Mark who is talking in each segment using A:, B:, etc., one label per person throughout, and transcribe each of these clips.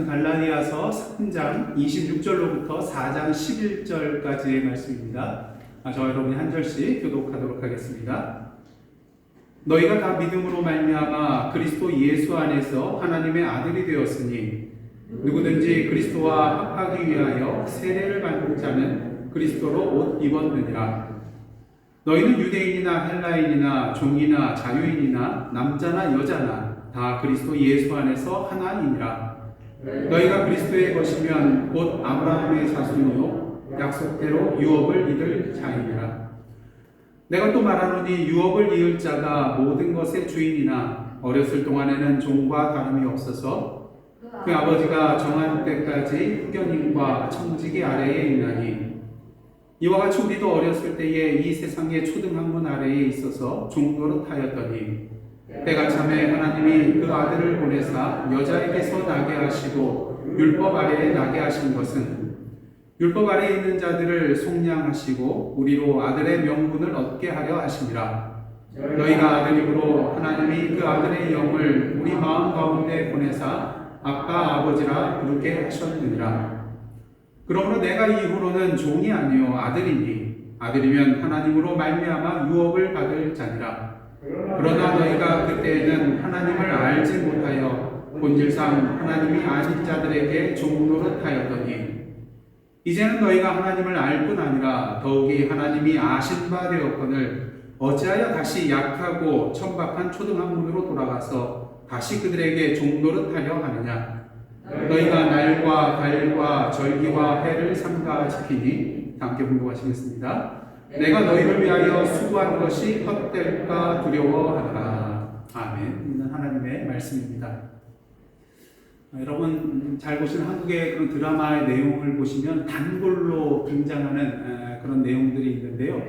A: 갈라디아서 3장 26절로부터 4장 11절까지의 말씀입니다. 저와 여러분이 한 절씩 교독하도록 하겠습니다. 너희가 다 믿음으로 말미암아 그리스도 예수 안에서 하나님의 아들이 되었으니 누구든지 그리스도와 합하기 위하여 세례를 받는 자는 그리스도로 옷 입었느니라. 너희는 유대인이나 헬라인이나 종이나 자유인이나 남자나 여자나 다 그리스도 예수 안에서 하나이니라. 너희가 그리스도의 것이면 곧 아브라함의 자손이요 약속대로 유업을 얻을 자이니라. 내가 또 말하노니 유업을 이을 자가 모든 것의 주인이나 어렸을 동안에는 종과 다름이 없어서 그 아버지가 정한 때까지 후견인과 청지기 아래에 있나니 이와 같이 우리도 어렸을 때에 이 세상의 초등학문 아래에 있어서 종노릇하였더니 때가 참에 하나님이 그 아들을 보내사 여자에게서 나게 하시고 율법 아래에 나게 하신 것은 율법 아래에 있는 자들을 속량하시고 우리로 아들의 명분을 얻게 하려 하심이라. 너희가 아들이므로 하나님이 그 아들의 영을 우리 마음 가운데 보내사 아빠 아버지라 부르게 하셨느니라. 그러므로 내가 이후로는 종이 아니요 아들이니 아들이면 하나님으로 말미암아 유업을 받을 자니라. 그러나 너희가 그때에는 하나님을 알지 못하여 본질상 하나님이 아닌 자들에게 종노릇하였더니 이제는 너희가 하나님을 알 뿐 아니라 더욱이 하나님이 아신 바 되었거늘 어찌하여 다시 약하고 천박한 초등학문으로 돌아가서 다시 그들에게 종노릇하려 하느냐. 너희가 날과 달과 절기와 해를 삼가 지키니 함께 분노하시겠습니다. 내가 너희를 위하여 수고한 것이 헛될까 두려워하노라. 아멘. 이는 하나님의 말씀입니다. 여러분 잘 보시는 한국의 그런 드라마의 내용을 보시면 단골로 등장하는 그런 내용들이 있는데요.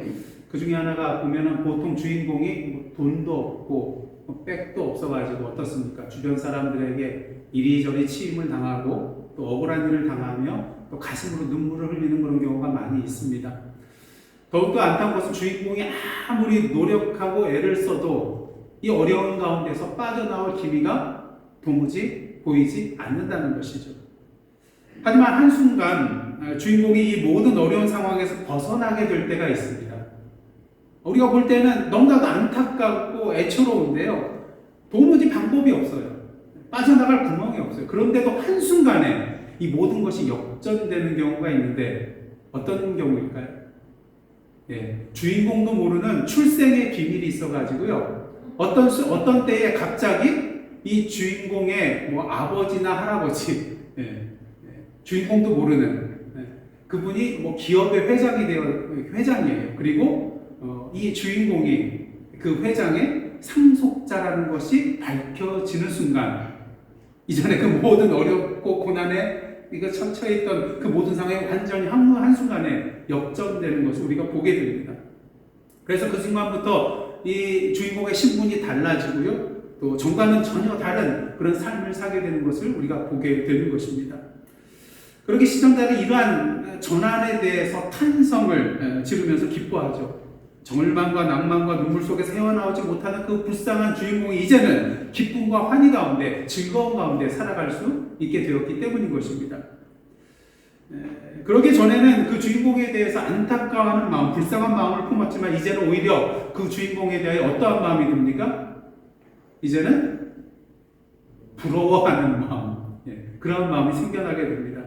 A: 그 중에 하나가 보면은 보통 주인공이 돈도 없고 백도 없어가지고 어떻습니까? 주변 사람들에게 이리저리 치임을 당하고 또 억울한 일을 당하며 또 가슴으로 눈물을 흘리는 그런 경우가 많이 있습니다. 더욱더 안타까운 것은 주인공이 아무리 노력하고 애를 써도 이 어려운 가운데서 빠져나올 기미가 도무지 보이지 않는다는 것이죠. 하지만 한순간 주인공이 이 모든 어려운 상황에서 벗어나게 될 때가 있습니다. 우리가 볼 때는 너무나도 안타깝고 애처로운데요. 도무지 방법이 없어요. 빠져나갈 구멍이 없어요. 그런데도 한순간에 이 모든 것이 역전되는 경우가 있는데 어떤 경우일까요? 주인공도 모르는 출생의 비밀이 있어가지고요. 어떤 때에 갑자기 이 주인공의 아버지나 할아버지, 주인공도 모르는 그분이 기업의 회장이에요. 그리고 이 주인공이 그 회장의 상속자라는 것이 밝혀지는 순간, 이전에 그 모든 어렵고 고난에 처해 있던 그 모든 상황이 완전히 한순간에 역전되는 것을 우리가 보게 됩니다. 그래서 그 순간부터 이 주인공의 신분이 달라지고요. 또 전과는 전혀 다른 그런 삶을 사게 되는 것을 우리가 보게 되는 것입니다. 그렇게 시청자들이 이러한 전환에 대해서 탄성을 지르면서 기뻐하죠. 절망과 낭만과 눈물 속에서 헤어나오지 못하는 그 불쌍한 주인공이 이제는 기쁨과 환희 가운데 즐거움 가운데 살아갈 수 있게 되었기 때문인 것입니다. 그러기 전에는 그 주인공에 대해서 안타까워하는 마음, 불쌍한 마음을 품었지만 이제는 오히려 그 주인공에 대해 어떠한 마음이 듭니까? 이제는 부러워하는 마음, 그런 마음이 생겨나게 됩니다.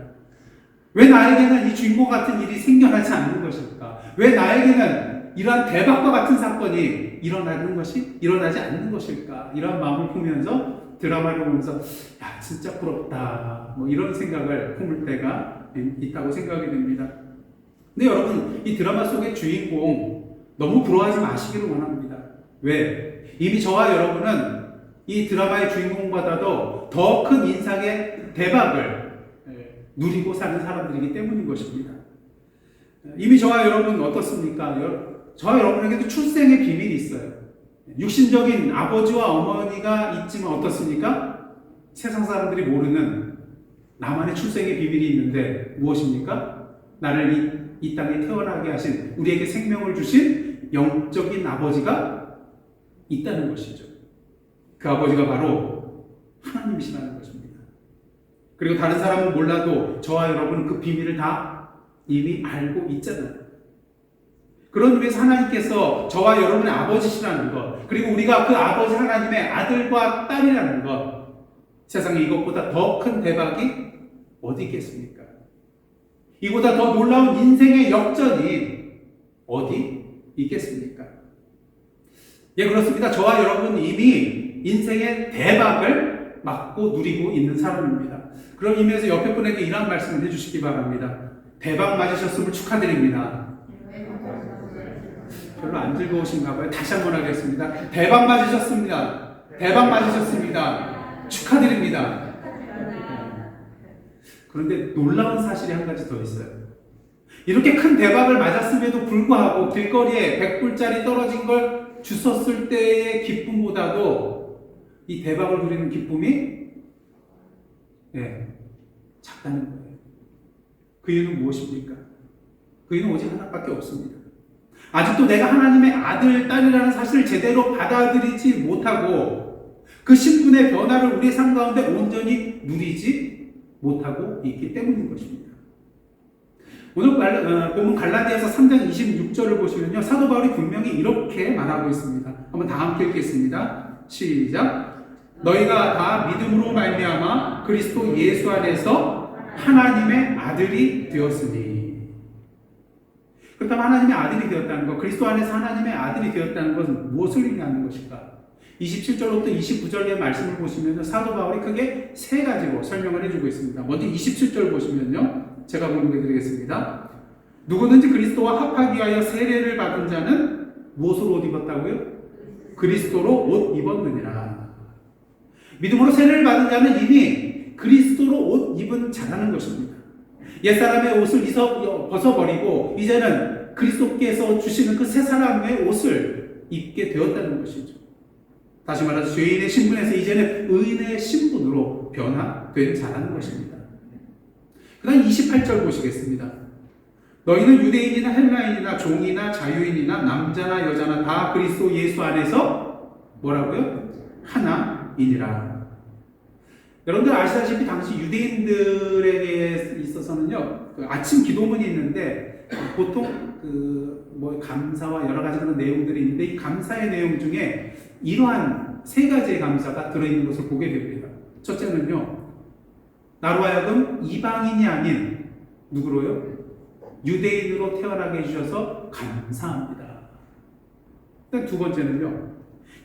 A: 왜 나에게는 이 주인공 같은 일이 생겨나지 않는 것일까? 왜 나에게는 이러한 대박과 같은 사건이 일어나지 않는 것일까? 이런 마음을 품으면서 드라마를 보면서 야 진짜 부럽다 이런 생각을 품을 때가 있다고 생각이 됩니다. 근데 여러분 이 드라마 속의 주인공 너무 부러워하지 마시기를 원합니다. 왜? 이미 저와 여러분은 이 드라마의 주인공보다도 더 큰 인상의 대박을 누리고 사는 사람들이기 때문인 것입니다. 이미 저와 여러분 어떻습니까? 저와 여러분에게도 출생의 비밀이 있어요. 육신적인 아버지와 어머니가 있지만 어떻습니까? 세상 사람들이 모르는 나만의 출생의 비밀이 있는데 무엇입니까? 나를 이 땅에 태어나게 하신, 우리에게 생명을 주신 영적인 아버지가 있다는 것이죠. 그 아버지가 바로 하나님이시라는 것입니다. 그리고 다른 사람은 몰라도 저와 여러분은 그 비밀을 다 이미 알고 있잖아요. 그런 의미에서 하나님께서 저와 여러분의 아버지시라는 것, 그리고 우리가 그 아버지 하나님의 아들과 딸이라는 것, 세상에 이것보다 더 큰 대박이 어디 있겠습니까? 이보다 더 놀라운 인생의 역전이 어디 있겠습니까? 예, 그렇습니다. 저와 여러분은 이미 인생의 대박을 맞고 누리고 있는 사람입니다. 그런 의미에서 옆에 분에게 이런 말씀을 해주시기 바랍니다. 대박 맞으셨음을 축하드립니다. 별로 안 즐거우신가 봐요. 다시 한번 하겠습니다. 대박 맞으셨습니다. 대박 맞으셨습니다. 축하드립니다. 그런데 놀라운 사실이 한 가지 더 있어요. 이렇게 큰 대박을 맞았음에도 불구하고 길거리에 100불짜리 떨어진 걸 주웠을 때의 기쁨보다도 이 대박을 누리는 기쁨이 작다는 거예요. 그 이유는 무엇입니까? 그 이유는 오직 하나밖에 없습니다. 아직도 내가 하나님의 아들, 딸이라는 사실을 제대로 받아들이지 못하고 그 신분의 변화를 우리의 삶 가운데 온전히 누리지 못하고 있기 때문인 것입니다. 오늘 본문 갈라디아서 3장 26절을 보시면요, 사도 바울이 분명히 이렇게 말하고 있습니다. 한번 다 함께 읽겠습니다. 시작. 너희가 다 믿음으로 말미암아 그리스도 예수 안에서 하나님의 아들이 되었으니. 그렇다면 하나님의 아들이 되었다는 것, 그리스도 안에서 하나님의 아들이 되었다는 것은 무엇을 의미하는 것일까? 27절부터 29절의 말씀을 보시면 사도 바울이 크게 세 가지로 설명을 해주고 있습니다. 먼저 27절 보시면요, 제가 공개드리겠습니다. 누구든지 그리스도와 합하기 위하여 세례를 받은 자는 무엇으로 옷 입었다고요? 그리스도로 옷 입었느니라. 믿음으로 세례를 받은 자는 이미 그리스도로 옷 입은 자라는 것입니다. 옛사람의 옷을 벗어버리고 이제는 그리스도께서 주시는 그 새 사람의 옷을 입게 되었다는 것이죠. 다시 말해서 죄인의 신분에서 이제는 의인의 신분으로 변화된 자라는 것입니다. 그 다음 28절 보시겠습니다. 너희는 유대인이나 헬라인이나 종이나 자유인이나 남자나 여자나 다 그리스도 예수 안에서 뭐라고요? 하나이니라. 여러분들 아시다시피 당시 유대인들에게 있어서는요, 그 아침 기도문이 있는데 보통 감사와 여러 가지 그런 내용들이 있는데 이 감사의 내용 중에 이러한 세 가지의 감사가 들어있는 것을 보게 됩니다. 첫째는요, 나로 하여금 이방인이 아닌 누구로요? 유대인으로 태어나게 해주셔서 감사합니다. 두 번째는요,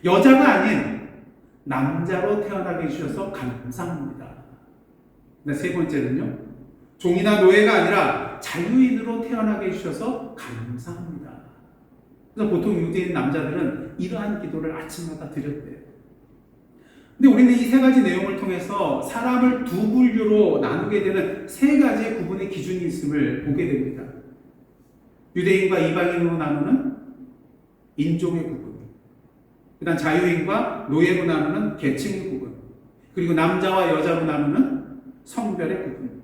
A: 여자가 아닌 남자로 태어나게 해주셔서 감사합니다. 세 번째는요, 종이나 노예가 아니라 자유인으로 태어나게 해주셔서 감사합니다. 그래서 보통 유대인 남자들은 이러한 기도를 아침마다 드렸대요. 근데 우리는 이 세 가지 내용을 통해서 사람을 두 분류로 나누게 되는 세 가지의 구분의 기준이 있음을 보게 됩니다. 유대인과 이방인으로 나누는 인종의 구분, 그 다음 자유인과 노예로 나누는 계층의 구분, 그리고 남자와 여자로 나누는 성별의 구분.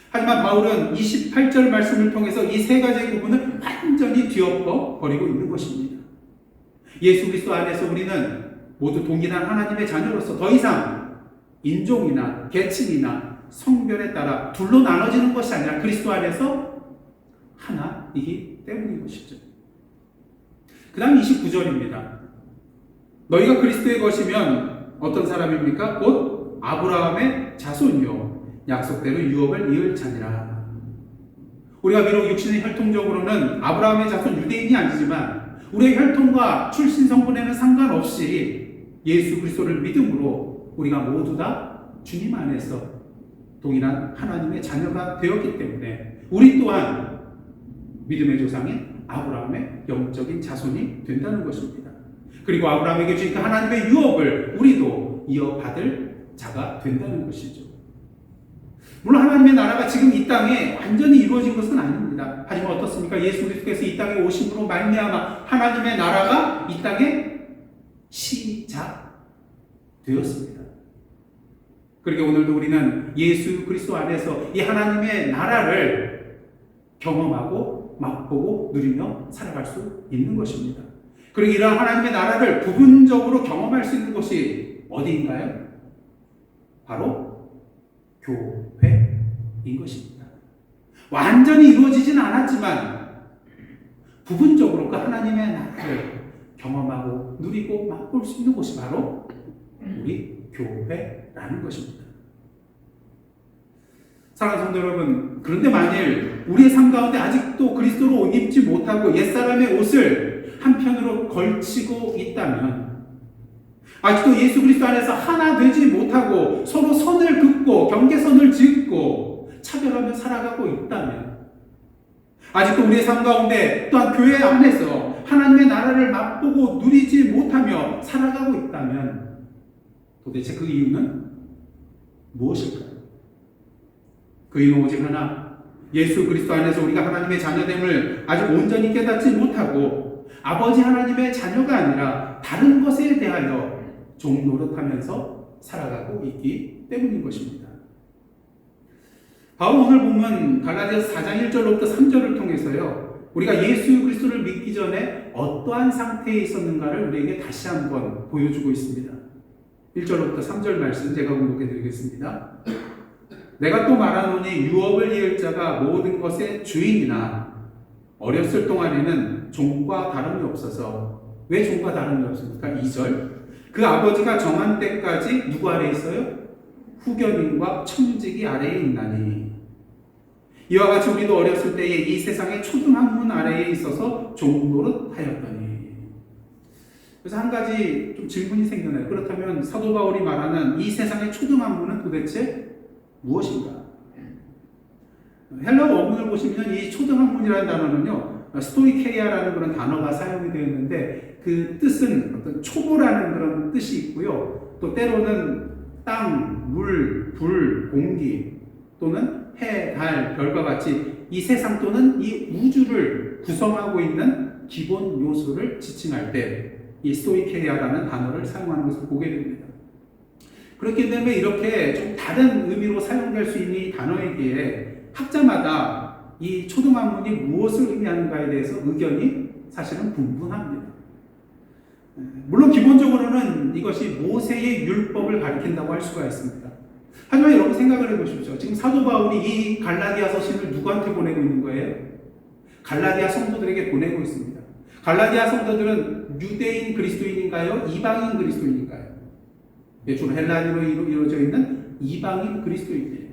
A: 하지만 바울은 28절 말씀을 통해서 이 세 가지의 구분을 완전히 뒤엎어 버리고 있는 것입니다. 예수 그리스도 안에서 우리는 모두 동일한 하나님의 자녀로서 더 이상 인종이나 계층이나 성별에 따라 둘로 나눠지는 것이 아니라 그리스도 안에서 하나이기 때문인 것이죠. 그 다음 29절입니다. 너희가 그리스도의 것이면 어떤 사람입니까? 곧 아브라함의 자손이요 약속대로 유업을 이을 자니라. 우리가 비록 육신의 혈통적으로는 아브라함의 자손 유대인이 아니지만 우리의 혈통과 출신 성분에는 상관없이 예수 그리스도를 믿음으로 우리가 모두 다 주님 안에서 동일한 하나님의 자녀가 되었기 때문에 우리 또한 믿음의 조상인 아브라함의 영적인 자손이 된다는 것입니다. 그리고 아브라함에게 주신 그 하나님의 유업을 우리도 이어받을 자가 된다는 것이죠. 물론 하나님의 나라가 지금 이 땅에 완전히 이루어진 것은 아닙니다. 하지만 어떻습니까? 예수 그리스도께서 이 땅에 오심으로 말미암아 하나님의 나라가 이 땅에 시작되었습니다. 그러니까 오늘도 우리는 예수 그리스도 안에서 이 하나님의 나라를 경험하고 맛보고 누리며 살아갈 수 있는 것입니다. 그리고 이러한 하나님의 나라를 부분적으로 경험할 수 있는 곳이 어디인가요? 바로 교회인 것입니다. 완전히 이루어지진 않았지만 부분적으로 그 하나님의 나라를 경험하고 누리고 맛볼 수 있는 곳이 바로 우리 교회라는 것입니다. 사랑하는 성도 여러분, 그런데 만일 우리의 삶 가운데 아직도 그리스도로 옷 입지 못하고 옛사람의 옷을 한편으로 걸치고 있다면, 아직도 예수 그리스도 안에서 하나 되지 못하고 서로 선을 긋고 경계선을 짓고 차별하며 살아가고 있다면, 아직도 우리의 삶 가운데 또한 교회 안에서 하나님의 나라를 맛보고 누리지 못하며 살아가고 있다면 도대체 그 이유는 무엇일까요? 그 이유는 오직 하나, 예수 그리스도 안에서 우리가 하나님의 자녀됨을 아직 온전히 깨닫지 못하고 아버지 하나님의 자녀가 아니라 다른 것에 대하여 종노릇하면서 살아가고 있기 때문인 것입니다. 바로 오늘 보면 갈라디아서 4장 1절로부터 3절을 통해서요, 우리가 예수 그리스도를 믿기 전에 어떠한 상태에 있었는가를 우리에게 다시 한번 보여주고 있습니다. 1절로부터 3절 말씀 제가 공독해 드리겠습니다. 내가 또 말하노니 유업을 이을 자가 모든 것의 주인이나 어렸을 동안에는 종과 다름이 없어서, 왜 종과 다름이 없습니까? 2절, 그 아버지가 정한 때까지 누구 아래에 있어요? 후견인과 청직이 아래에 있나니, 이와 같이 우리도 어렸을 때에 이 세상의 초등학문 아래에 있어서 종노릇하였더니. 그래서 한 가지 좀 질문이 생겨나요. 그렇다면 사도 바울이 말하는 이 세상의 초등학문은 도대체 무엇인가? 헬라어 원문을 보시면 이 초등학문이라는 단어는요, 스토이케이아라는 그런 단어가 사용이 되어 있는데, 그 뜻은 어떤 초보라는 그런 뜻이 있고요, 또 때로는 땅, 물, 불, 공기, 또는 해, 달, 별과 같이 이 세상 또는 이 우주를 구성하고 있는 기본 요소를 지칭할 때 이 스토이케이아라는 단어를 사용하는 것을 보게 됩니다. 그렇기 때문에 이렇게 좀 다른 의미로 사용될 수 있는 이 단어이기에 학자마다 이 초등학문이 무엇을 의미하는가에 대해서 의견이 사실은 분분합니다. 물론 기본적으로는 이것이 모세의 율법을 가리킨다고 할 수가 있습니다. 하지만 여러분 생각을 해보십시오. 지금 사도 바울이 이 갈라디아 서신을 누구한테 보내고 있는 거예요? 갈라디아 성도들에게 보내고 있습니다. 갈라디아 성도들은 유대인 그리스도인인가요? 이방인 그리스도인인가요? 주로 헬라인으로 이루어져 있는 이방인 그리스도인이에요.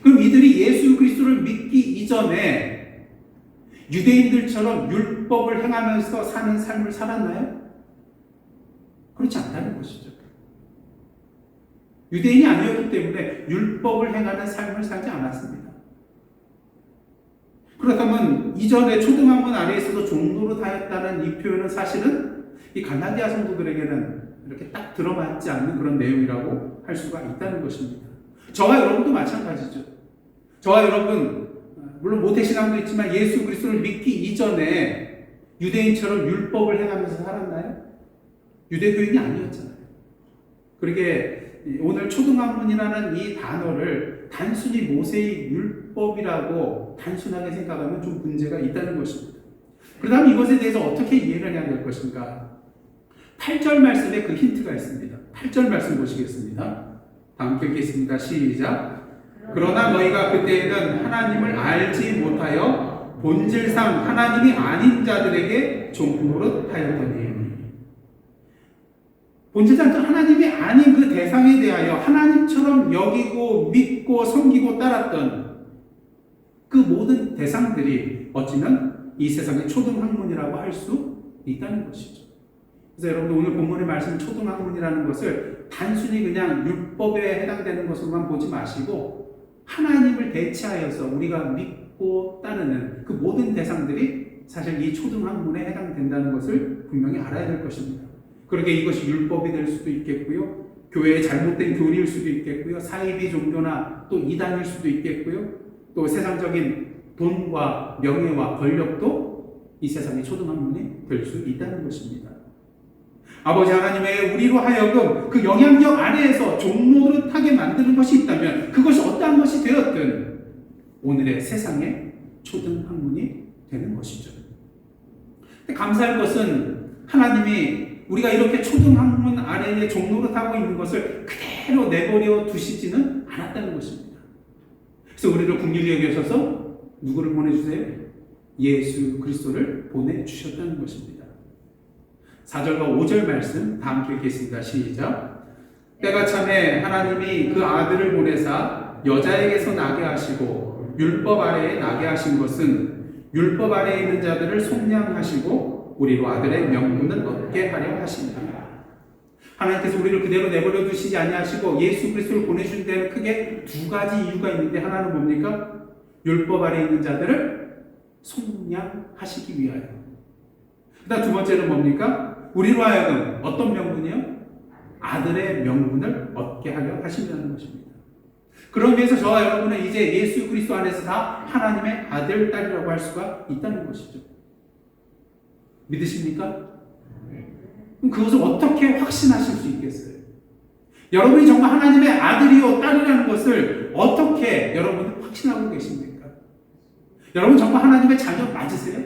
A: 그럼 이들이 예수 그리스도를 믿기 이전에 유대인들처럼 율법을 행하면서 사는 삶을 살았나요? 그렇지 않다는 것이죠. 유대인이 아니었기 때문에 율법을 행하는 삶을 살지 않았습니다. 그렇다면 이전에 초등학문 아래에 있어서 종노릇하였다는 이 표현은 사실은 이 갈라디아 성도들에게는 이렇게 딱 들어맞지 않는 그런 내용이라고 할 수가 있다는 것입니다. 저와 여러분도 마찬가지죠. 저와 여러분, 물론 모태신앙도 있지만 예수 그리스도를 믿기 이전에 유대인처럼 율법을 행하면서 살았나요? 유대교인이 아니었잖아요. 그러게 오늘 초등학문이라는 이 단어를 단순히 모세의 율법이라고 단순하게 생각하면 좀 문제가 있다는 것입니다. 그렇다면 이것에 대해서 어떻게 이해를 해야 될 것인가? 8절 말씀에 그 힌트가 있습니다. 8절 말씀 보시겠습니다. 다 함께 읽겠습니다. 시작. 그러나 너희가 그때에는 하나님을 알지 못하여 본질상 하나님이 아닌 자들에게 종노릇하였더니. 본질상 하나님이 아닌 그 대상에 대하여 하나님처럼 여기고 믿고 섬기고 따랐던 그 모든 대상들이 어찌면 이 세상의 초등학문이라고 할 수 있다는 것이죠. 그래서 여러분들 오늘 본문의 말씀 초등학문이라는 것을 단순히 그냥 율법에 해당되는 것으로만 보지 마시고 하나님을 대체하여서 우리가 믿고 따르는 그 모든 대상들이 사실 이 초등학문에 해당된다는 것을 분명히 알아야 될 것입니다. 그렇게 이것이 율법이 될 수도 있겠고요, 교회의 잘못된 교리일 수도 있겠고요, 사이비 종교나 또 이단일 수도 있겠고요, 또 세상적인 돈과 명예와 권력도 이 세상의 초등학문이 될 수 있다는 것입니다. 아버지 하나님의 우리로 하여금 그 영향력 아래에서 종노릇하게 만드는 것이 있다면 그것이 어떠한 것이 되었든 오늘의 세상의 초등학문이 되는 것이죠. 근데 감사할 것은 하나님이 우리가 이렇게 초등학문 아래에 종노릇하고 있는 것을 그대로 내버려 두시지는 않았다는 것입니다. 그래서 우리를 긍휼히 여기셔서 누구를 보내주세요? 예수 그리스도를 보내주셨다는 것입니다. 4절과 5절 말씀 다 함께 읽겠습니다. 시작. 때가 참에 하나님이 그 아들을 보내사 여자에게서 나게 하시고 율법 아래에 나게 하신 것은 율법 아래에 있는 자들을 속량하시고 우리로 아들의 명분을 얻게 하려 하십니다. 하나님께서 우리를 그대로 내버려 두시지 아니하시고 예수 그리스도를 보내주신 데는 크게 두 가지 이유가 있는데, 하나는 뭡니까? 율법 아래에 있는 자들을 속량하시기 위하여. 그다음 두 번째는 뭡니까? 우리로 하여금 어떤 명분이요? 아들의 명분을 얻게 하려 하신다는 것입니다. 그런 의미에서 저와 여러분은 이제 예수 그리스도 안에서 다 하나님의 아들, 딸이라고 할 수가 있다는 것이죠. 믿으십니까? 그럼 그것을 어떻게 확신하실 수 있겠어요? 여러분이 정말 하나님의 아들이요 딸이라는 것을 어떻게 여러분은 확신하고 계십니까? 여러분 정말 하나님의 자녀 맞으세요?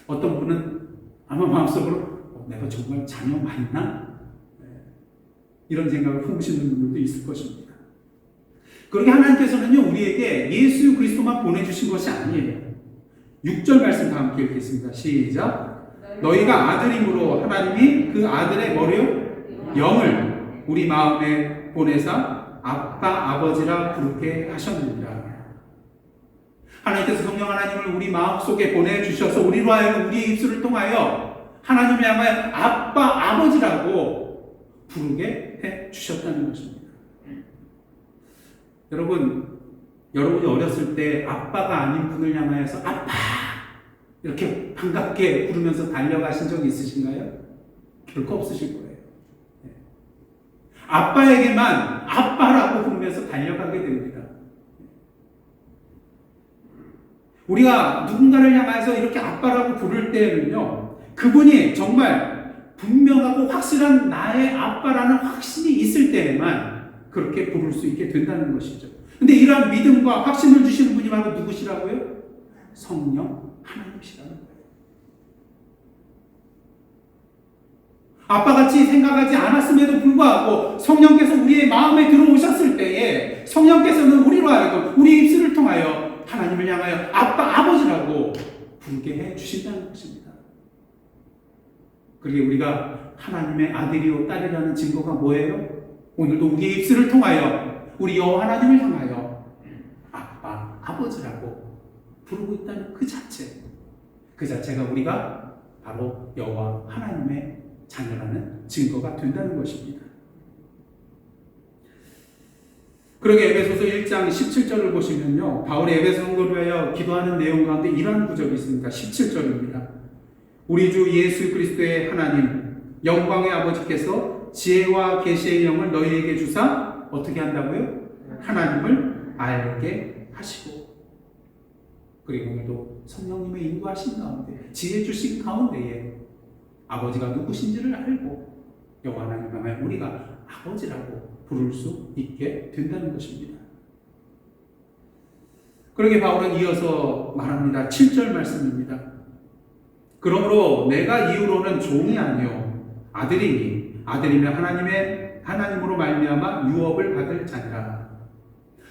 A: 어떤 분은 아마 마음속으로 내가 정말 자녀 맞나? 이런 생각을 품으시는 분들도 있을 것입니다. 그렇게 하나님께서는요, 우리에게 예수 그리스도만 보내주신 것이 아니에요. 6절 말씀 다 함께 읽겠습니다. 시작. 너희가 아들임으로 하나님이 그 아들의 뭐래요? 영을 우리 마음에 보내사 아빠 아버지라 부르게 하셨느니라. 하나님께서 성령 하나님을 우리 마음속에 보내주셔서 우리로 하여금 우리의 입술을 통하여 하나님을 향하여 아빠 아버지라고 부르게 해주셨다는 것입니다. 여러분이 어렸을 때 아빠가 아닌 분을 향하여서 아빠 이렇게 반갑게 부르면서 달려가신 적 있으신가요? 결코 없으실 거예요. 아빠에게만 아빠라고 부르면서 달려가게 됩니다. 우리가 누군가를 향해서 이렇게 아빠라고 부를 때는요, 그분이 정말 분명하고 확실한 나의 아빠라는 확신이 있을 때에만 그렇게 부를 수 있게 된다는 것이죠. 근데 이러한 믿음과 확신을 주시는 분이 바로 누구시라고요? 성령 하나님이시라는 거예요. 아빠같이 생각하지 않았음에도 불구하고 성령께서 우리의 마음에 들어오셨을 때에 성령께서는 우리로 하여금 우리 입술을 통하여 하나님을 향하여 아빠, 아버지라고 부르게 해주신다는 것입니다. 그러게 우리가 하나님의 아들이요 딸이라는 증거가 뭐예요? 오늘도 우리의 입술을 통하여 우리 여호와 하나님을 향하여 아빠, 아버지라고 부르고 있다는 그 자체가 우리가 바로 여호와 하나님의 자녀라는 증거가 된다는 것입니다. 그러게 에베소서 1장 17절을 보시면요, 바울이 에베소 성도를 위하여 기도하는 내용 가운데 이러한 구절이 있습니다. 17절입니다. 우리 주 예수 그리스도의 하나님 영광의 아버지께서 지혜와 계시의 영을 너희에게 주사 어떻게 한다고요? 하나님을 알게 하시고, 그리고 오늘도 성령님의 인도하신 가운데 지혜 주신 가운데에 아버지가 누구신지를 알고 여호와 하나님 향하여 우리가 아버지라고 부를 수 있게 된다는 것입니다. 그러게 바울은 이어서 말합니다. 7절 말씀입니다. 그러므로 내가 이후로는 종이 아니요 아들이니 아들이면 하나님으로 말미암아 유업을 받을 자니라.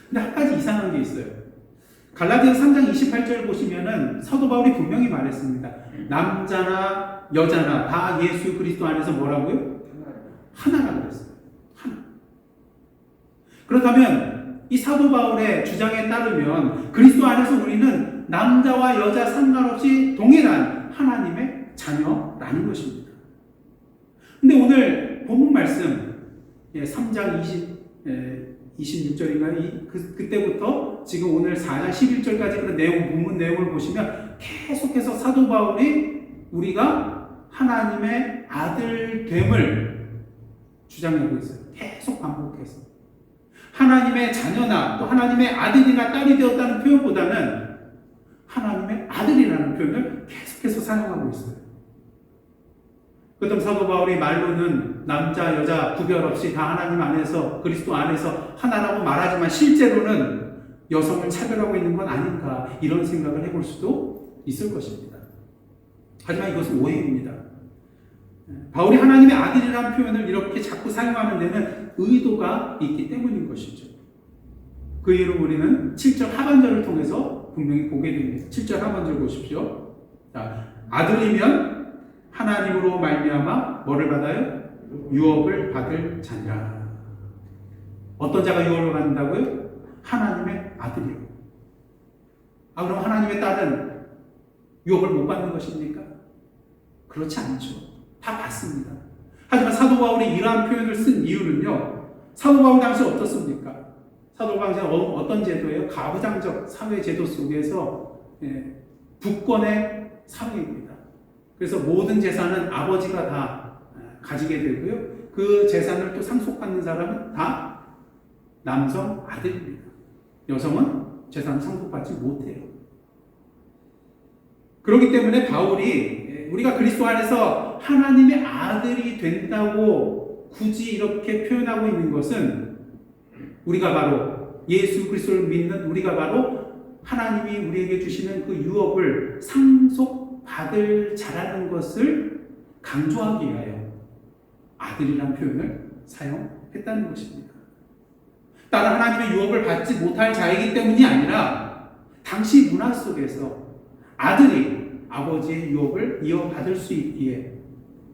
A: 근데 한 가지 이상한 게 있어요. 갈라디아서 3장 28절 보시면은 사도 바울이 분명히 말했습니다. 남자나 여자나 다 예수 그리스도 안에서 뭐라고요? 하나라고 했어요. 하나. 그렇다면 이 사도 바울의 주장에 따르면 그리스도 안에서 우리는 남자와 여자 상관없이 동일한 하나님의 자녀라는 것입니다. 근데 오늘 본문 말씀 3장 26절인가요? 그때부터 지금 오늘 4장 11절까지 그 내용, 본문 내용을 보시면 계속해서 사도 바울이 우리가 하나님의 아들됨을 주장하고 있어요. 계속 반복해서. 하나님의 자녀나 또 하나님의 아들이나 딸이 되었다는 표현보다는 하나님의 아들이라는 표현을 계속해서 사용하고 있어요. 그렇다면 사도 바울이 말로는 남자, 여자 구별 없이 다 하나님 안에서 그리스도 안에서 하나라고 말하지만 실제로는 여성을 차별하고 있는 건 아닌가 이런 생각을 해볼 수도 있을 것입니다. 하지만 이것은 오해입니다. 바울이 하나님의 아들이라는 표현을 이렇게 자꾸 사용하는 데는 의도가 있기 때문인 것이죠. 그 이유로 우리는 7절 하반절을 통해서 분명히 보게 됩니다. 7절 하반절 보십시오. 자, 아들이면 하나님으로 말미암아 뭐를 받아요? 유업을 받을 자니라. 어떤 자가 유업을 받는다고요? 하나님의 아들이요. 그럼 하나님의 딸은 유업을 못 받는 것입니까? 그렇지 않죠. 다 받습니다. 하지만 사도 바울이 이러한 표현을 쓴 이유는요, 사도 바울 당시 어떻습니까? 사도 바울 당시 어떤 제도예요? 가부장적 사회 제도 속에서 부권의 사회입니다. 그래서 모든 재산은 아버지가 다 가지게 되고요, 그 재산을 또 상속받는 사람은 다 남성 아들입니다. 여성은 재산을 상속받지 못해요. 그렇기 때문에 바울이 우리가 그리스도 안에서 하나님의 아들이 된다고 굳이 이렇게 표현하고 있는 것은, 우리가 바로 예수 그리스도를 믿는 우리가 바로 하나님이 우리에게 주시는 그 유업을 상속받을 자라는 것을 강조하기 위하여 아들이라는 표현을 사용했다는 것입니다. 다른 하나님의 유업을 받지 못할 자이기 때문이 아니라 당시 문화 속에서 아들이 아버지의 유업을 이어받을 수 있기에,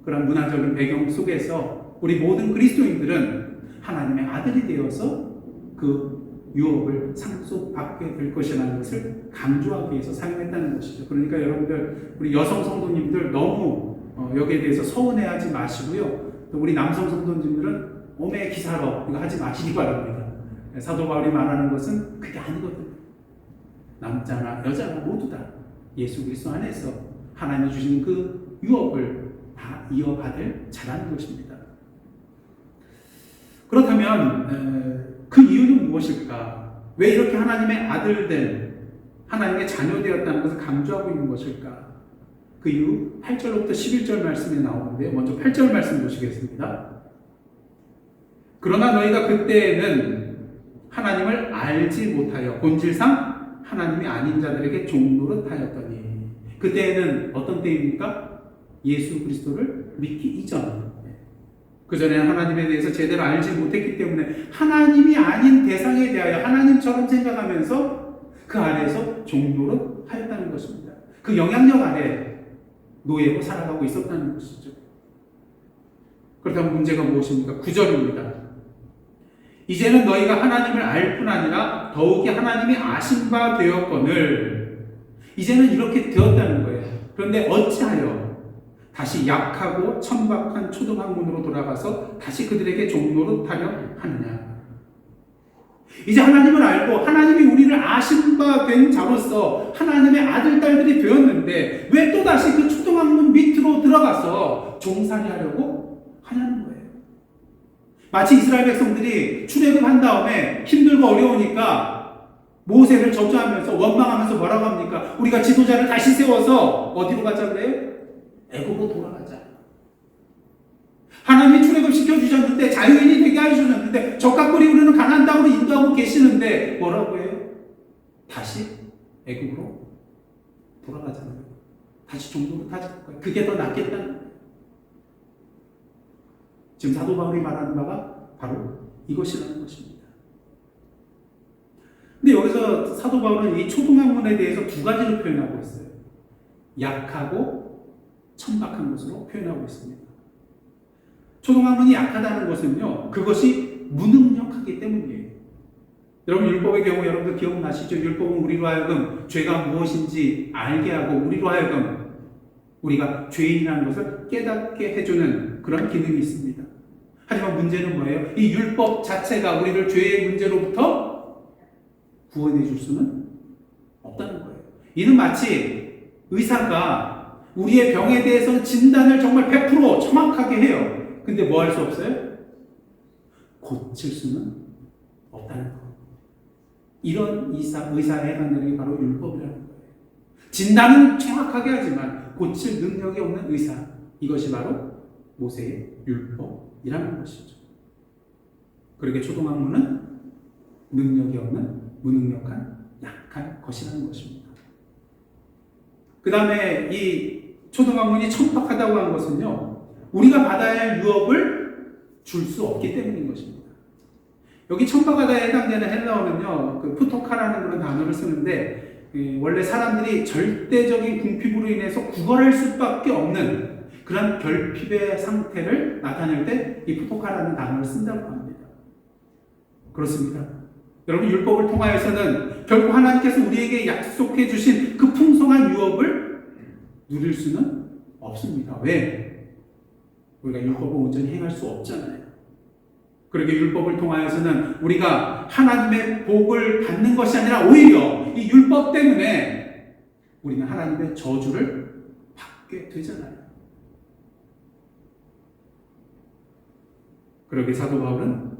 A: 그런 문화적인 배경 속에서 우리 모든 그리스도인들은 하나님의 아들이 되어서 그 유업을 상속받게 될 것이라는 것을 강조하기 위해서 사용했다는 것이죠. 그러니까 여러분들, 우리 여성 성도님들 너무 여기에 대해서 서운해하지 마시고요. 또 우리 남성 성도님들은 오매 기사로 이거 하지 마시기 바랍니다. 사도 바울이 말하는 것은 그게 아니거든요. 남자나 여자나 모두 다 예수 그리스도 안에서 하나님이 주신 그 유업을 다 이어받을 자라는 것입니다. 그렇다면 그 이유는 무엇일까? 왜 이렇게 하나님의 아들된, 하나님의 자녀되었다는 것을 강조하고 있는 것일까? 그 이유 8절부터 11절 말씀에 나오는데요. 먼저 8절 말씀 보시겠습니다. 그러나 너희가 그때에는 하나님을 알지 못하여 본질상 하나님이 아닌 자들에게 종노릇하였더니. 그때에는 어떤 때입니까? 예수 그리스도를 믿기 이전. 그 전에는 하나님에 대해서 제대로 알지 못했기 때문에 하나님이 아닌 대상에 대하여 하나님처럼 생각하면서 그 아래에서 종노릇하였다는 것입니다. 그 영향력 아래 노예로 살아가고 있었다는 것이죠. 그렇다면 문제가 무엇입니까? 9절입니다. 이제는 너희가 하나님을 알 뿐 아니라 더욱이 하나님이 아신 바 되었거늘. 이제는 이렇게 되었다는 거예요. 그런데 어찌하여 다시 약하고 천박한 초등학문으로 돌아가서 다시 그들에게 종노릇하려 하느냐. 이제 하나님을 알고 하나님이 우리를 아신 바 된 자로서 하나님의 아들, 딸들이 되었는데 왜 또다시 그 초등학문 밑으로 들어가서 종살이 하려고 하냐는 거예요. 마치 이스라엘 백성들이 출애굽한 다음에 힘들고 어려우니까 모세를 저주하면서 원망하면서 뭐라고 합니까? 우리가 지도자를 다시 세워서 어디로 가자 그래요? 애굽으로 돌아가자. 하나님이 출애굽시켜 주셨는데, 자유인이 되게 해주셨는데, 적각거리 우리는 가나안 땅으로 인도하고 계시는데 뭐라고 해요? 다시 애굽으로 돌아가자는 거예요. 다시 종도로 타자는 거예요. 그게 더 낫겠다는 거예요. 지금 사도 바울이 말하는 바가 바로 이것이라는 것입니다. 근데 여기서 사도 바울은 이 초등학문에 대해서 두 가지로 표현하고 있어요. 약하고 천박한 것으로 표현하고 있습니다. 초등학문이 약하다는 것은요, 그것이 무능력하기 때문이에요. 여러분, 율법의 경우 여러분들 기억나시죠? 율법은 우리로 하여금 죄가 무엇인지 알게 하고 우리로 하여금 우리가 죄인이라는 것을 깨닫게 해주는 그런 기능이 있습니다. 하지만 문제는 뭐예요? 이 율법 자체가 우리를 죄의 문제로부터 구원해 줄 수는 없다는 거예요. 이는 마치 의사가 우리의 병에 대해서 진단을 정말 100% 정확하게 해요. 근데 뭐 할 수 없어요? 고칠 수는 없다는 거예요. 이런 의사에 해당되는 게 바로 율법이라는 거예요. 진단은 정확하게 하지만 고칠 능력이 없는 의사, 이것이 바로 모세의 율법이라는 것이죠. 그러게 초등학문은 능력이 없는 무능력한 약한 것이라는 것입니다. 그 다음에 이 초등학문이 천박하다고 한 것은요, 우리가 받아야 할 유업을 줄 수 없기 때문인 것입니다. 여기 천박하다에 해당되는 헬라어는요, 그 푸토카라는 그런 단어를 쓰는데, 원래 사람들이 절대적인 궁핍으로 인해서 구걸할 수밖에 없는 그런 결핍의 상태를 나타낼 때 이 푸토카라는 단어를 쓴다고 합니다. 그렇습니다. 여러분, 율법을 통하여서는 결국 하나님께서 우리에게 약속해 주신 그 풍성한 유업을 누릴 수는 없습니다. 왜? 우리가 율법을 온전히 행할 수 없잖아요. 그렇게 율법을 통하여서는 우리가 하나님의 복을 받는 것이 아니라 오히려 이 율법 때문에 우리는 하나님의 저주를 받게 되잖아요. 그러게 사도 바울은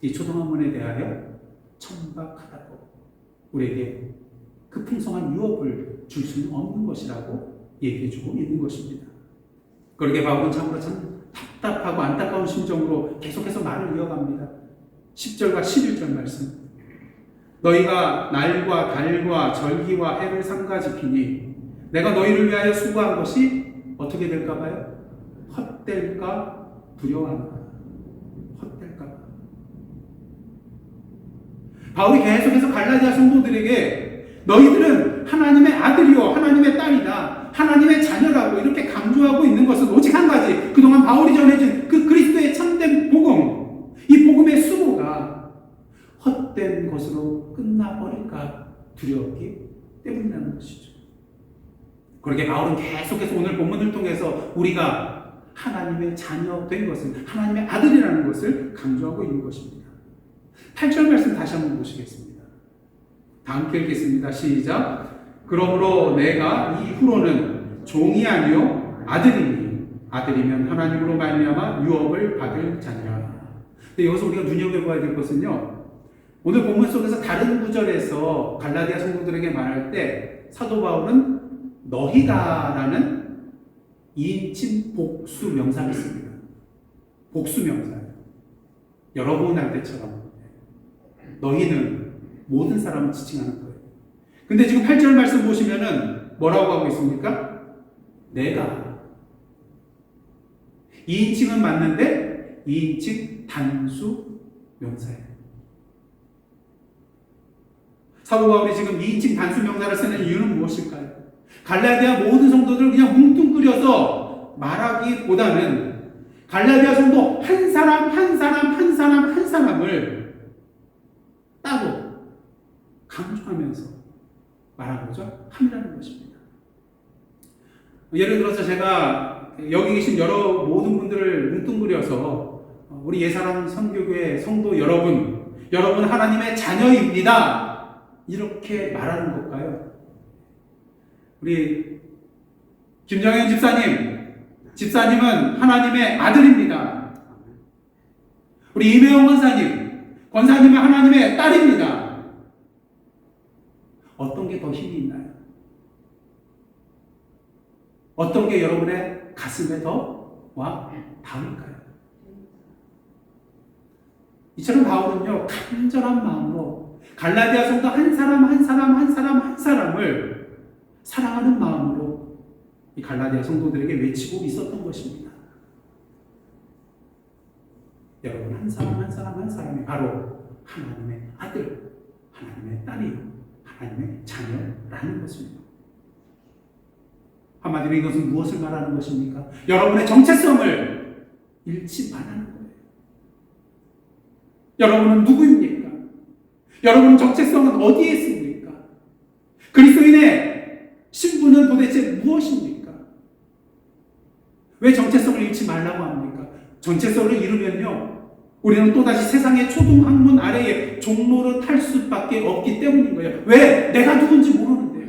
A: 이 초등학문에 대하여 천박하다고 우리에게 그 풍성한 유업을 줄 수는 없는 것이라고 얘기해주고 있는 것입니다. 그러게 바울은 참으로 참 답답하고 안타까운 심정으로 계속해서 말을 이어갑니다. 10절과 11절 말씀. 너희가 날과 달과 절기와 해를 삼가지키니 내가 너희를 위하여 수고한 것이 어떻게 될까 봐요? 헛될까 두려워한다. 헛될까 봐. 바울이 계속해서 갈라디아 성도들에게 너희들은 하나님의 아들이요 하나님의 딸이다. 하나님의 자녀라고 이렇게 강조하고 있는 것은 오직 한 가지. 그동안 바울이 전해준 그 그리스도의 참된 복음, 이 복음의 수고가 헛된 것으로 끝나버릴까 두려웠기 때문이라는 것이죠. 그렇게 바울은 계속해서 오늘 본문을 통해서 우리가 하나님의 자녀 된 것을, 하나님의 아들이라는 것을 강조하고 있는 것입니다. 8절 말씀 다시 한번 보시겠습니다. 다 함께 읽겠습니다. 시작. 그러므로 내가 이후로는 종이 아니요 아들이니 아들이면 하나님으로 말미암아 유업을 받을 자니라. 근데 여기서 우리가 눈여겨봐야 될 것은요, 오늘 본문 속에서 다른 구절에서 갈라디아 성도들에게 말할 때 사도 바울은 너희가라는 2인칭 복수 명사를 씁니다. 복수 명사예요. 여러분 할 때처럼 너희는 모든 사람을 지칭하는 거예요. 근데 지금 8절 말씀 보시면은 뭐라고 하고 있습니까? 내가. 2인칭은 맞는데 2인칭 단수 명사예요. 사도 바울이 지금 2인칭 단수 명사를 쓰는 이유는 무엇일까요? 갈라디아 모든 성도들을 그냥 뭉뚱그려서 말하기보다는 갈라디아 성도 한 사람 한 사람 한 사람 한 사람을 따로 강조하면서 말한 거죠. 함이라는 것입니다. 예를 들어서 제가 여기 계신 모든 분들을 뭉뚱그려서 우리 예사랑 선교교회 성도 여러분 하나님의 자녀입니다. 이렇게 말하는 걸까요? 우리 김정현 집사님은 하나님의 아들입니다. 우리 이매영 권사님은 하나님의 딸입니다. 어떤 게 더 힘이 있나요? 어떤 게 여러분의 가슴에 더 닿을까요? 이처럼 바울은요, 간절한 마음으로 갈라디아 성도 한 사람을 사랑하는 마음으로 이 갈라디아 성도들에게 외치고 있었던 것입니다. 여러분 한 사람이 바로 하나님의 아들, 하나님의 딸이요 하나님의 자녀라는 것입니다. 한마디로 이것은 무엇을 말하는 것입니까? 여러분의 정체성을 잃지 말라는 거예요. 여러분은 누구입니까? 여러분의 정체성은 어디에 있습니까? 그리스도인의 신분은 도대체 무엇입니까? 왜 정체성을 잃지 말라고 합니까? 정체성을 잃으면요, 우리는 또다시 세상의 초등학문 아래에 종로를 탈 수밖에 없기 때문인 거예요. 왜? 내가 누군지 모르는데요.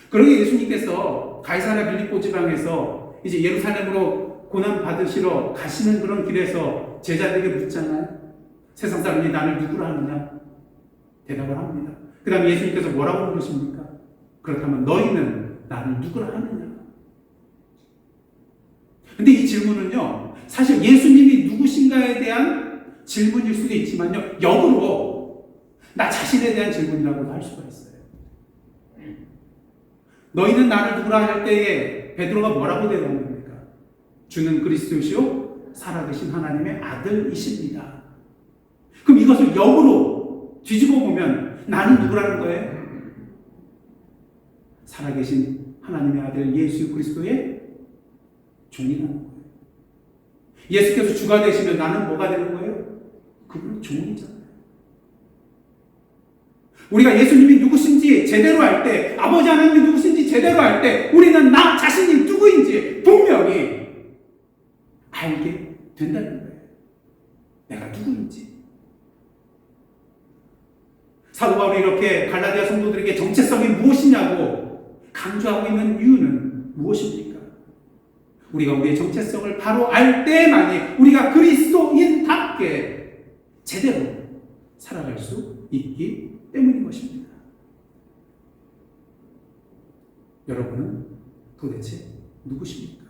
A: 그러게 예수님께서 가이사랴 빌립보 지방에서 이제 예루살렘으로 고난 받으시러 가시는 그런 길에서 제자들에게 묻잖아요. 세상 사람이 나를 누구라 하느냐? 대답을 합니다. 그 다음에 예수님께서 뭐라고 물으십니까? 그렇다면 너희는 나를 누구라 하느냐? 근데 이 질문은요, 사실 예수님이 누구신가에 대한 질문일 수도 있지만요, 역으로 나 자신에 대한 질문이라고도 할 수가 있어요. 너희는 나를 누구라 할 때에 베드로가 뭐라고 대답합니까? 주는 그리스도시요 살아계신 하나님의 아들이십니다. 그럼 이것을 역으로 뒤집어 보면 나는 누구라는 거예요? 살아계신 하나님의 아들 예수 그리스도의 종이라는 거예요. 예수께서 주가 되시면 나는 뭐가 되는 거예요? 그분은 종이잖아요. 우리가 예수님이 누구신지 제대로 알 때, 아버지 하나님이 누구신지 제대로 알 때, 우리는 나 자신이 누구인지 분명히 알게 된다는 거예요. 내가 누구인지. 사도 바울이 이렇게 갈라디아 성도들에게 정체성이 무엇이냐고 강조하고 있는 이유는 무엇입니까? 우리가 우리의 정체성을 바로 알 때만이 우리가 그리스도인답게 제대로 살아갈 수 있기 때문인 것입니다. 여러분은 도대체 누구십니까?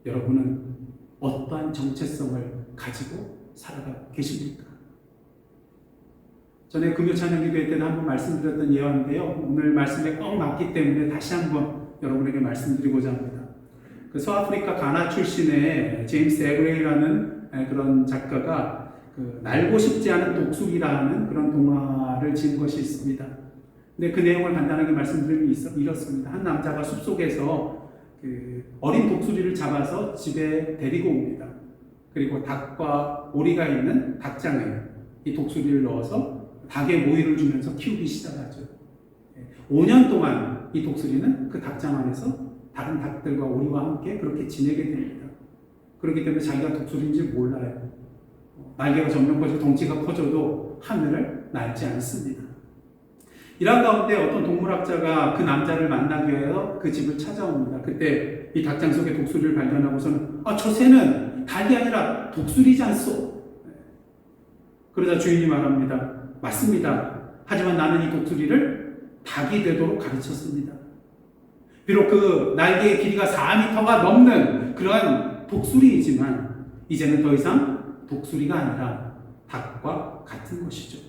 A: 여러분은 어떠한 정체성을 가지고 살아가고 계십니까? 전에 금요 찬양 기도회 때는 한번 말씀드렸던 예화인데요. 오늘 말씀에 꼭 맞기 때문에 다시 한번 여러분에게 말씀드리고자 합니다. 그 서아프리카 가나 출신의 제임스 에그레이라는 그런 작가가 그 날고 싶지 않은 독수리라는 그런 동화를 지은 것이 있습니다. 근데 그 내용을 간단하게 말씀드리면 이렇습니다. 한 남자가 숲속에서 그 어린 독수리를 잡아서 집에 데리고 옵니다. 그리고 닭과 오리가 있는 닭장에 이 독수리를 넣어서 닭의 모이를 주면서 키우기 시작하죠. 5년 동안 이 독수리는 그 닭장 안에서 다른 닭들과 오리와 함께 그렇게 지내게 됩니다. 그렇기 때문에 자기가 독수리인지 몰라요. 날개가 점점 커지고 덩치가 커져도 하늘을 날지 않습니다. 이런 가운데 어떤 동물학자가 그 남자를 만나기 위하여 그 집을 찾아옵니다. 그때 이 닭장 속에 독수리를 발견하고서는 저 새는 닭이 아니라 독수리지 않소? 그러자 주인이 말합니다. 맞습니다. 하지만 나는 이 독수리를 닭이 되도록 가르쳤습니다. 비록 그 날개의 길이가 4m가 넘는 그러한 독수리이지만 이제는 더 이상 독수리가 아니라 닭과 같은 것이죠.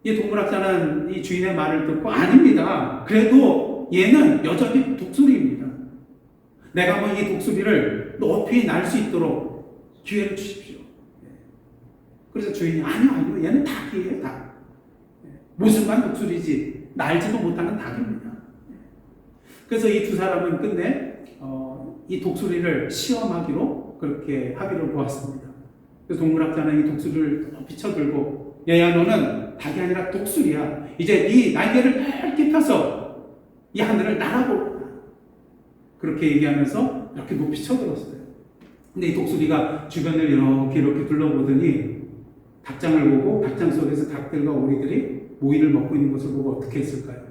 A: 이 동물학자는 이 주인의 말을 듣고 아닙니다. 그래도 얘는 여전히 독수리입니다. 내가 한번 이 독수리를 높이 날 수 있도록 기회를 주십시오. 그래서 주인이 아니요 얘는 닭이에요. 닭. 모습만 독수리지 날지도 못하는 닭입니다. 그래서 이 두 사람은 끝내 이 독수리를 시험하기로 그렇게 합의를 보았습니다. 그래서 동물학자는 이 독수리를 비춰들고 얘야 너는 닭이 아니라 독수리야. 이제 네 날개를 넓게 펴서 이 하늘을 날아보라. 그렇게 얘기하면서 이렇게 높이 쳐들었어요. 근데 이 독수리가 주변을 이렇게 둘러보더니 닭장을 보고 닭장 속에서 닭들과 오리들이 모이를 먹고 있는 것을 보고 어떻게 했을까요?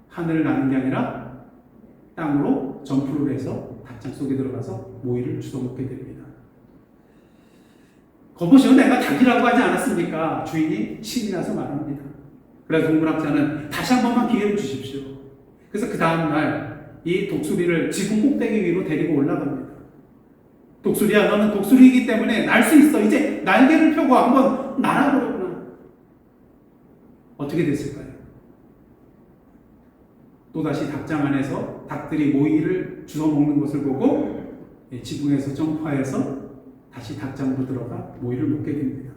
A: 하늘을 나는 게 아니라 땅으로 점프를 해서 닭장 속에 들어가서 모이를 주워먹게 됩니다. 거보시오 내가 닭이라고 하지 않았습니까? 주인이 신이 나서 말합니다. 그래서 동물학자는 다시 한 번만 기회를 주십시오. 그래서 그 다음날 이 독수리를 지붕 꼭대기 위로 데리고 올라갑니다. 독수리야 너는 독수리이기 때문에 날 수 있어. 이제 날개를 펴고 한번 날아보려구나. 어떻게 됐을까요? 또다시 닭장 안에서 닭들이 모이를 주워 먹는 것을 보고 지붕에서 점프하여서 다시 닭장으로 들어가 모이를 먹게 됩니다.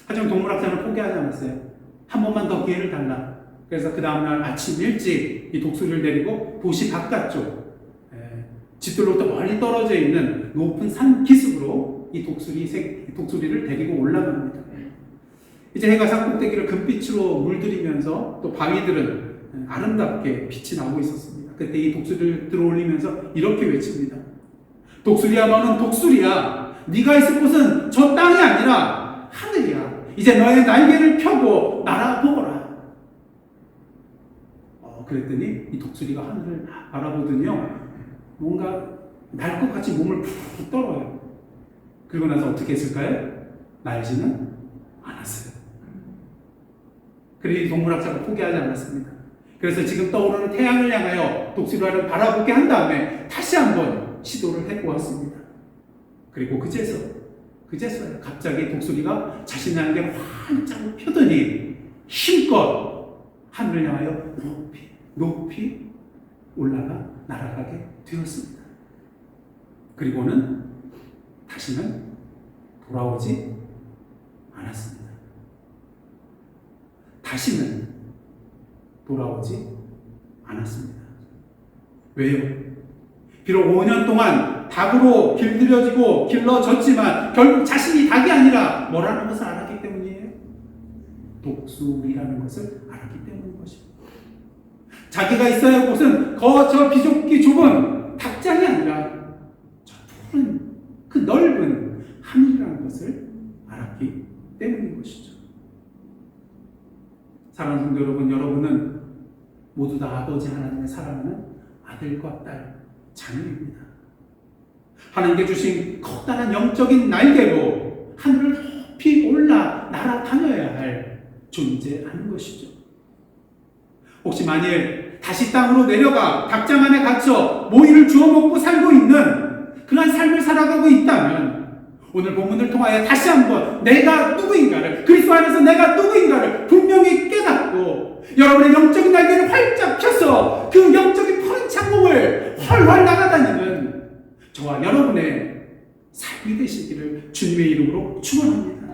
A: 하지만 동물학자는 포기하지 않았어요. 한 번만 더 기회를 달라. 그래서 그 다음날 아침 일찍 이 독수리를 데리고 도시 바깥쪽 집들로부터 멀리 떨어져 있는 높은 산 기슭으로 이 독수리를 데리고 올라갑니다. 이제 해가 산 꼭대기를 금빛으로 물들이면서 또 바위들은 아름답게 빛이 나오고 있었습니다. 그때 이 독수리를 들어올리면서 이렇게 외칩니다. 독수리야 너는 독수리야. 네가 있을 곳은 저 땅이 아니라 하늘이야. 이제 너의 날개를 펴고 날아보거라. 그랬더니 이 독수리가 하늘을 바라보더니요 뭔가 날 것 같이 몸을 푹 떨어요. 그리고 나서 어떻게 했을까요? 날지는 않았어요. 그래서 이 동물학자가 포기하지 않았습니다. 그래서 지금 떠오르는 태양을 향하여 독수리를 바라보게 한 다음에 다시 한번 시도를 해보았습니다. 그리고 그제서야 갑자기 독수리가 자신의 날개를 활짝 펴더니 힘껏 하늘을 향하여 높이 올라가 날아가게 되었습니다. 그리고는 다시는 돌아오지 않았습니다. 다시는 돌아오지 않았습니다. 왜요? 비록 5년 동안 닭으로 길들여지고 길러졌지만 결국 자신이 닭이 아니라 뭐라는 것을 알았기 때문이에요. 독수리라는 것을 알았기 때문인 것입니다. 자기가 있어야 할 곳은 저 비좁기 좁은 닭장이 아니라 저 푸른 그 넓은 하늘이라는 것을 알았기 때문인 것이죠. 사랑하는 성도 여러분, 여러분은 모두 다 아버지 하나님의 사랑하는 아들과 딸, 자녀입니다. 하나님께 주신 커다란 영적인 날개로 하늘을 높이 올라 날아다녀야 할 존재하는 것이죠. 혹시 만일 다시 땅으로 내려가 닭장 안에 갇혀 모이를 주워 먹고 살고 있는 그런 삶을 살아가고 있다면 오늘 본문을 통하여 다시 한번 내가 누구인가를, 그리스도 안에서 내가 누구인가를 분명히 깨닫고 여러분의 영적인 날개를 활짝 펴서 그 영적인 푸른 창공을 활활 날아다니는 저와 여러분의 삶이 되시기를 주님의 이름으로 축원합니다.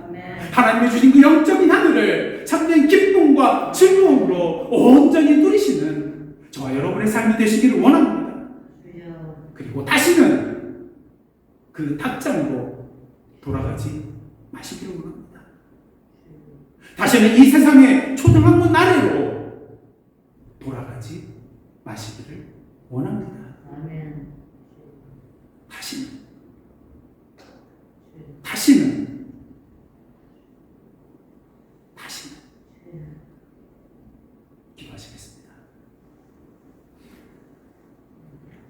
A: 하나님이 주신 그 영적인 하늘을 참된 기쁨과 즐거움으로 온전히 누리시는 저와 여러분의 삶이 되시기를 원합니다. 그리고 다시는 그 닭장으로 돌아가지 마시기를 원합니다. 다시는 이 세상의 초등학문 아래로 돌아가지 마시기를 원합니다. 다시는 기도하시겠습니다.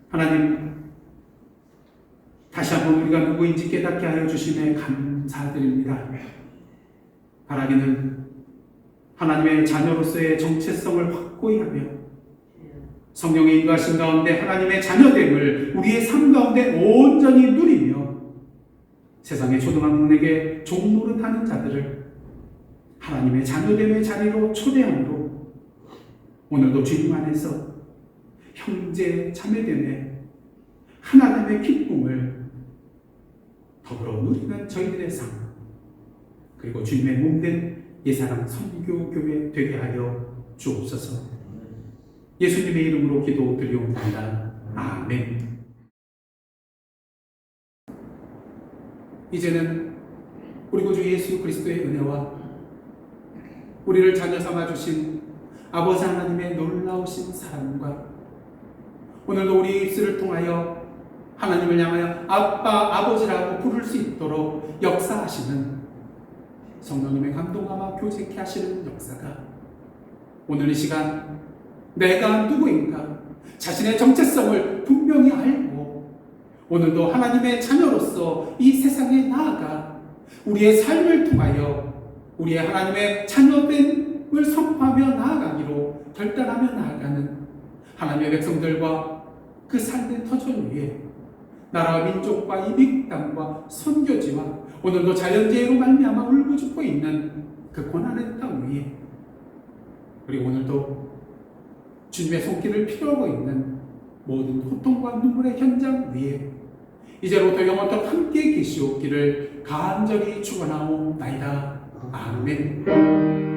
A: 하나님, 다시 한번 우리가 누구인지 깨닫게 하여 주심에 감사드립니다. 바라기는 하나님의 자녀로서의 정체성을 확고히 하며 성령의 인도하신 가운데 하나님의 자녀됨을 우리의 삶 가운데 온전히 누리며 세상의 초등학문에게 종노릇하는 자들을 하나님의 자녀됨의 자리로 초대함으로 오늘도 주님 안에서 형제 자매됨의 하나님의 기쁨을 더불어 누리는 저희들의 삶, 그리고 주님의 몸된 예사랑 선교교회 되게 하여 주옵소서. 예수님의 이름으로 기도드리옵나이다. 아멘. 이제는 우리 구주 예수 그리스도의 은혜와 우리를 자녀 삼아 주신 아버지 하나님의 놀라우신 사랑과 오늘도 우리 입술을 통하여 하나님을 향하여 아빠, 아버지라고 부를 수 있도록 역사하시는 성령님의 감동하며 교제케 하시는 역사가 오늘 이 시간 내가 누구인가 자신의 정체성을 분명히 알고 오늘도 하나님의 자녀로서 이 세상에 나아가 우리의 삶을 통하여 우리의 하나님의 자녀됨을 선포하며 나아가기로 결단하며 나아가는 하나님의 백성들과 그 삶의 터전 위에 나라와 민족과 이 미국 땅과 선교지와 오늘도 자연재해로 말미암아 울부짖고 있는 그 고난의 땅 위에 그리고 오늘도 주님의 손길을 필요하고 있는 모든 고통과 눈물의 현장 위에 이제로부터 영원토록 함께 계시옵기를 간절히 축원하옵나이다. 아멘.